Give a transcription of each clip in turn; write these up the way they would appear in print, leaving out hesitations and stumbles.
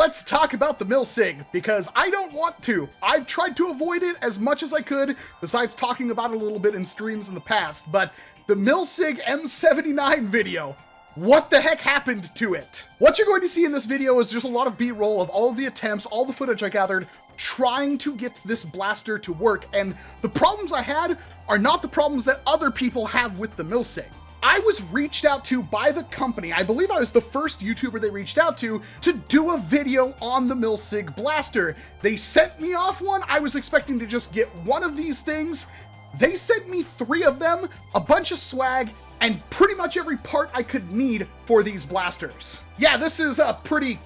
let's talk about the Milsig, because I don't want to. I've tried to avoid it as much as I could, besides talking about it a little bit in streams in the past, but the Milsig M79 video, what the heck happened to it? What you're going to see in this video is just a lot of B-roll of all of the attempts, all the footage I gathered, trying to get this blaster to work, and the problems I had are not the problems that other people have with the Milsig. I was reached out to by the company, I believe I was the first YouTuber they reached out to do a video on the Milsig blaster. They sent me off one. I was expecting to just get one of these things. They sent me 3 of them, a bunch of swag, and pretty much every part I could need for these blasters. Yeah, this is a pretty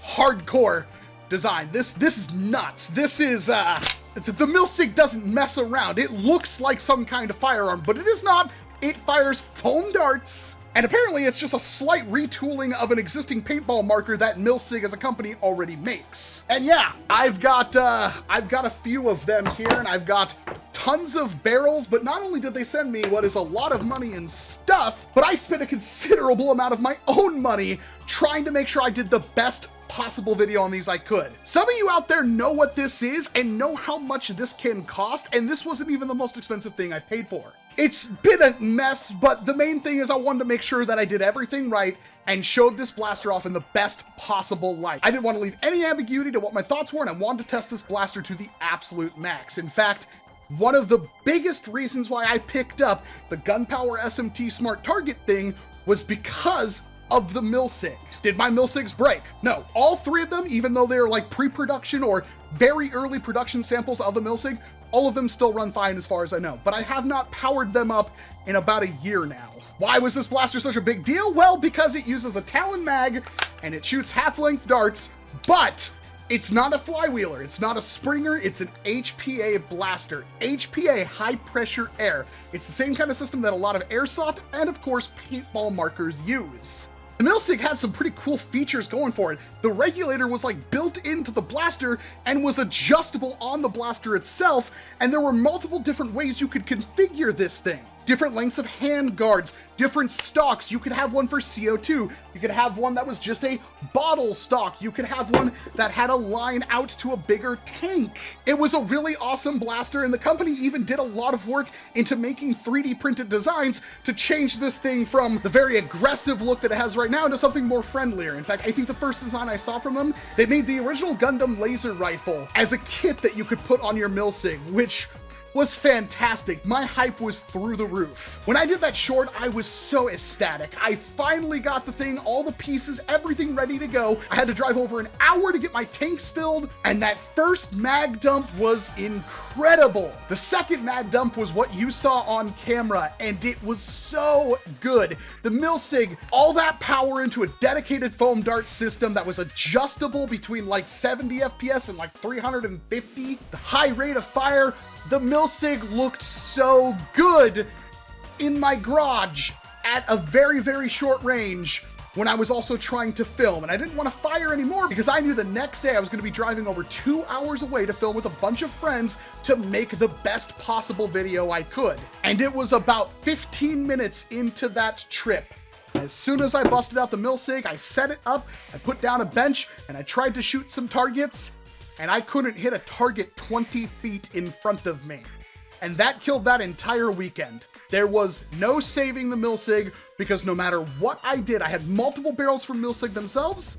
hardcore design. This is nuts. This is, the Milsig doesn't mess around. It looks like some kind of firearm, but it is not. It fires foam darts, and apparently it's just a slight retooling of an existing paintball marker that Milsig as a company already makes. And yeah, I've got a few of them here, and I've got tons of barrels, but not only did they send me what is a lot of money and stuff, but I spent a considerable amount of my own money trying to make sure I did the best possible video on these I could. Some of you out there know what this is and know how much this can cost, and this wasn't even the most expensive thing I paid for. It's been a mess, but the main thing is I wanted to make sure that I did everything right and showed this blaster off in the best possible light. I didn't want to leave any ambiguity to what my thoughts were, and I wanted to test this blaster to the absolute max. In fact, one of the biggest reasons why I picked up the Gunpower SMT Smart Target thing was because of the Milsig. Did my Milsigs break? No. All 3 of them, even though they're like pre-production or very early production samples of the Milsig, all of them still run fine as far as I know, but I have not powered them up in about a year now. Why was this blaster such a big deal? Well, because it uses a Talon mag and it shoots half-length darts, but it's not a flywheeler, it's not a Springer, it's an HPA blaster. HPA, high pressure air. It's the same kind of system that a lot of airsoft and of course paintball markers use. The Milsig had some pretty cool features going for it. The regulator was like built into the blaster and was adjustable on the blaster itself, and there were multiple different ways you could configure this thing. Different lengths of hand guards, different stocks. You could have one for CO2. You could have one that was just a bottle stock. You could have one that had a line out to a bigger tank. It was a really awesome blaster, and the company even did a lot of work into making 3D printed designs to change this thing from the very aggressive look that it has right now into something more friendlier. In fact, I think the first design I saw from them, they made the original Gundam laser rifle as a kit that you could put on your Milsig, which was fantastic. My hype was through the roof. When I did that short, I was so ecstatic. I finally got the thing, all the pieces, everything ready to go. I had to drive over an hour to get my tanks filled, and that first mag dump was incredible. The second mag dump was what you saw on camera, and it was so good. The Milsig, all that power into a dedicated foam dart system that was adjustable between like 70 FPS and like 350. The high rate of fire. The Milsig looked so good in my garage at a very short range when I was also trying to film, and I didn't want to fire anymore because I knew the next day I was going to be driving over 2 hours away to film with a bunch of friends to make the best possible video I could. And it was about 15 minutes into that trip. As soon as I busted out the Milsig, I set it up, I put down a bench, and I tried to shoot some targets, and I couldn't hit a target 20 feet in front of me. And that killed that entire weekend. There was no saving the Milsig because no matter what I did, I had multiple barrels from Milsig themselves.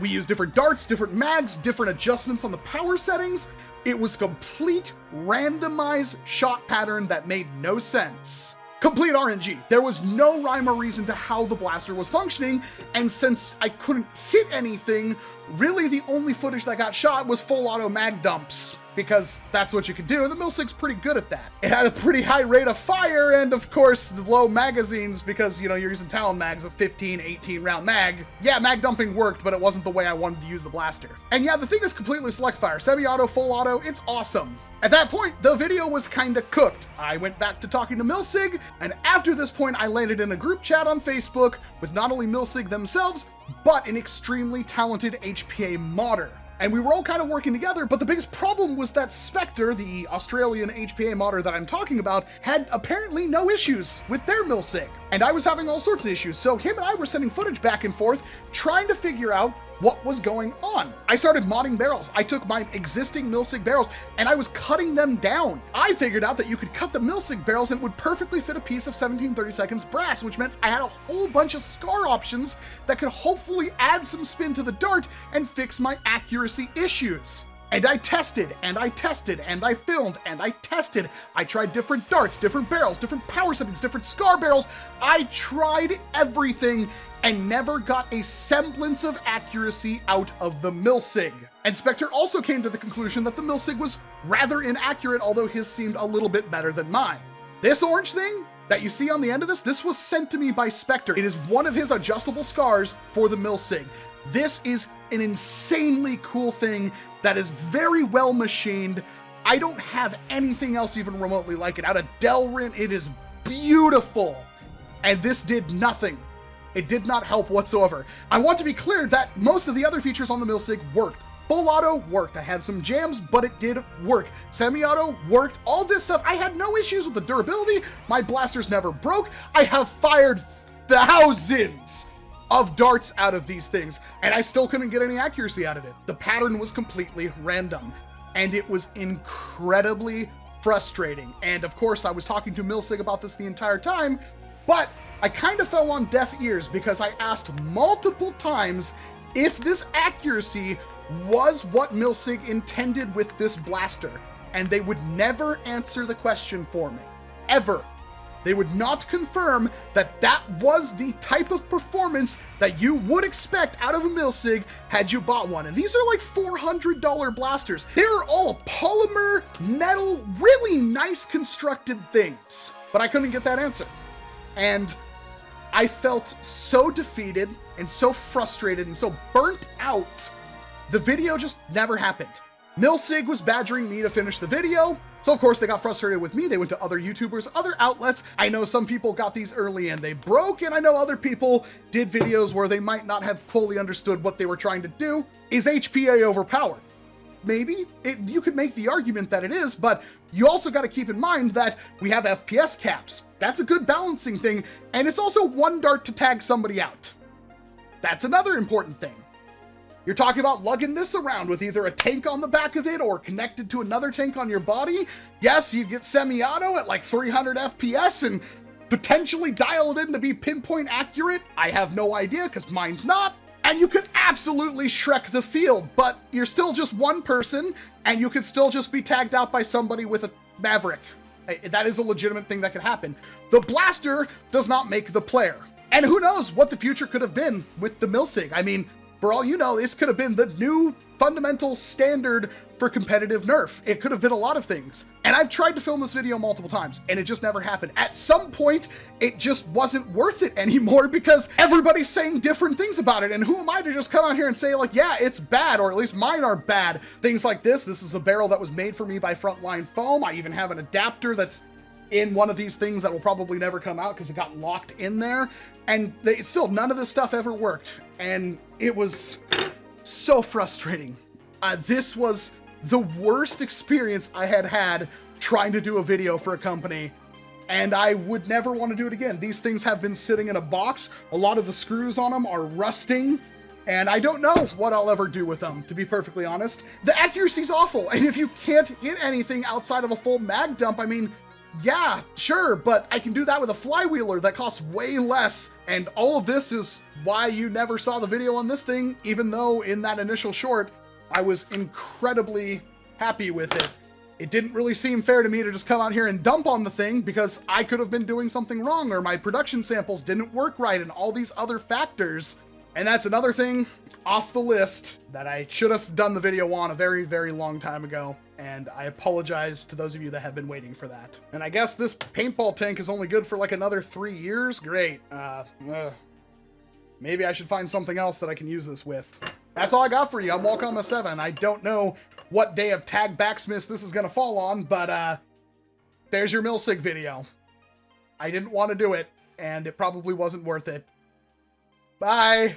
We used different darts, different mags, different adjustments on the power settings. It was complete randomized shot pattern that made no sense. Complete RNG. There was no rhyme or reason to how the blaster was functioning, and since I couldn't hit anything, really the only footage that got shot was full auto mag dumps, because that's what you could do, and the Milsig's pretty good at that. It had a pretty high rate of fire, and of course, the low magazines, because, you know, you're using Talon mags of 15, 18 round mag. Yeah, mag dumping worked, but it wasn't the way I wanted to use the blaster. And yeah, the thing is completely select fire. Semi-auto, full auto, it's awesome. At that point, the video was kinda cooked. I went back to talking to Milsig, and after this point, I landed in a group chat on Facebook with not only Milsig themselves, but an extremely talented HPA modder. And we were all kind of working together, but the biggest problem was that Spectre, the Australian HPA modder that I'm talking about, had apparently no issues with their Milsig. And I was having all sorts of issues, so him and I were sending footage back and forth, trying to figure out what was going on. I started modding barrels. I took my existing Milsig barrels and I was cutting them down. I figured out that you could cut the Milsig barrels and it would perfectly fit a piece of 17/32 brass, which meant I had a whole bunch of scar options that could hopefully add some spin to the dart and fix my accuracy issues. And I tested, and I tested, and I filmed, and I tested. I tried different darts, different barrels, different power settings, different scar barrels. I tried everything and never got a semblance of accuracy out of the Milsig. And Spectre also came to the conclusion that the Milsig was rather inaccurate, although his seemed a little bit better than mine. This orange thing that you see on the end of this was sent to me by Spectre. It is one of his adjustable scars for the Milsig. This is an insanely cool thing that is very well machined. I don't have anything else even remotely like it. Out of Delrin, it is beautiful. And this did nothing. It did not help whatsoever. I want to be clear that most of the other features on the Milsig worked. Full auto worked. I had some jams, but it did work. Semi-auto worked. All this stuff, I had no issues with the durability. My blasters never broke. I have fired thousands of darts out of these things, and I still couldn't get any accuracy out of it. The pattern was completely random, and it was incredibly frustrating. And of course, I was talking to Milsig about this the entire time, but I kind of fell on deaf ears because I asked multiple times if this accuracy was what Milsig intended with this blaster, and they would never answer the question for me, ever. They would not confirm that that was the type of performance that you would expect out of a Milsig had you bought one. And these are like $400 blasters. They're all polymer, metal, really nice constructed things. But I couldn't get that answer. And I felt so defeated and so frustrated and so burnt out. The video just never happened. Milsig was badgering me to finish the video, so of course they got frustrated with me. They went to other YouTubers, other outlets. I know some people got these early and they broke, and I know other people did videos where they might not have fully understood what they were trying to do. Is HPA overpowered? Maybe. You could make the argument that it is, but you also got to keep in mind that we have FPS caps. That's a good balancing thing, and it's also one dart to tag somebody out. That's another important thing. You're talking about lugging this around with either a tank on the back of it or connected to another tank on your body. Yes, you'd get semi-auto at like 300 FPS and potentially dial it in to be pinpoint accurate. I have no idea because mine's not. And you could absolutely Shrek the field, but you're still just one person and you could still just be tagged out by somebody with a Maverick. That is a legitimate thing that could happen. The blaster does not make the player. And who knows what the future could have been with the Milsig. I mean, for all you know, this could have been the new fundamental standard for competitive Nerf. It could have been a lot of things. And I've tried to film this video multiple times, and it just never happened. At some point, it just wasn't worth it anymore because everybody's saying different things about it. And who am I to just come out here and say like, yeah, it's bad, or at least mine are bad. Things like this. This is a barrel that was made for me by Frontline Foam. I even have an adapter that's in one of these things that will probably never come out because it got locked in there. And still, none of this stuff ever worked. And it was so frustrating. This was the worst experience I had had trying to do a video for a company, and I would never want to do it again. These things have been sitting in a box. A lot of the screws on them are rusting, and I don't know what I'll ever do with them, to be perfectly honest. The accuracy's awful, and if you can't hit anything outside of a full mag dump, I mean, yeah, sure, but I can do that with a flywheeler that costs way less. And all of this is why you never saw the video on this thing, even though in that initial short, I was incredibly happy with it. It didn't really seem fair to me to just come out here and dump on the thing because I could have been doing something wrong, or my production samples didn't work right, and all these other factors. And that's another thing off the list that I should have done the video on a very, very long time ago. And I apologize to those of you that have been waiting for that. And I guess this paintball tank is only good for like another 3 years. Great. Maybe I should find something else that I can use this with. That's all I got for you. I'm Walcom7. I don't know what day of TAGBAXMAS this is going to fall on, but there's your Milsig video. I didn't want to do it, and it probably wasn't worth it. Bye.